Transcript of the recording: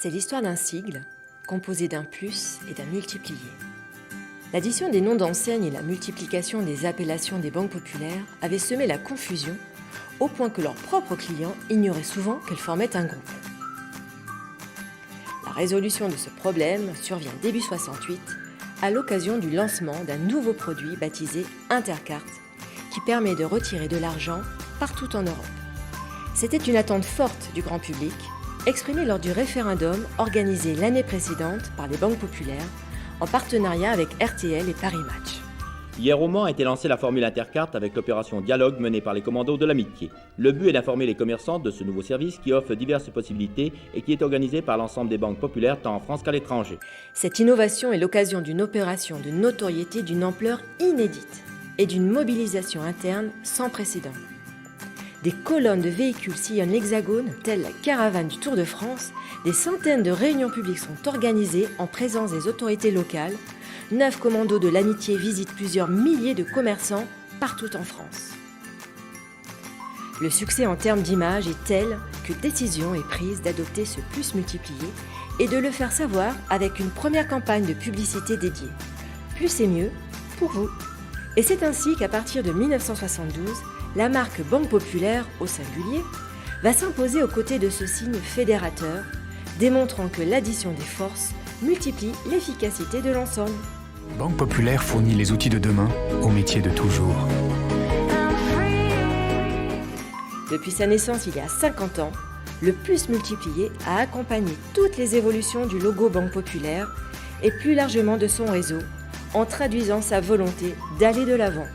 c'est l'histoire d'un sigle composé d'un plus et d'un multiplié. L'addition des noms d'enseignes et la multiplication des appellations des banques populaires avaient semé la confusion au point que leurs propres clients ignoraient souvent qu'elles formaient un groupe. La résolution de ce problème survient début 68 à l'occasion du lancement d'un nouveau produit baptisé Intercarte qui permet de retirer de l'argent partout en Europe. C'était une attente forte du grand public, exprimée lors du référendum organisé l'année précédente par les banques populaires en partenariat avec RTL et Paris Match. Hier au Mans a été lancée la formule Intercarte avec l'opération Dialogue menée par les commandos de l'amitié. Le but est d'informer les commerçants de ce nouveau service qui offre diverses possibilités et qui est organisé par l'ensemble des banques populaires tant en France qu'à l'étranger. Cette innovation est l'occasion d'une opération de notoriété d'une ampleur inédite et d'une mobilisation interne sans précédent. Des colonnes de véhicules sillonnent l'Hexagone, telle la caravane du Tour de France. Des centaines de réunions publiques sont organisées en présence des autorités locales. 9 commandos de l'amitié visitent plusieurs milliers de commerçants partout en France. Le succès en termes d'image est tel que décision est prise d'adopter ce plus multiplié et de le faire savoir avec une première campagne de publicité dédiée. Plus c'est mieux pour vous. Et c'est ainsi qu'à partir de 1972, la marque Banque Populaire, au singulier, va s'imposer aux côtés de ce signe fédérateur, démontrant que l'addition des forces multiplie l'efficacité de l'ensemble. Banque Populaire fournit les outils de demain aux métiers de toujours. Depuis sa naissance il y a 50 ans, le plus multiplié a accompagné toutes les évolutions du logo Banque Populaire et plus largement de son réseau, en traduisant sa volonté d'aller de l'avant.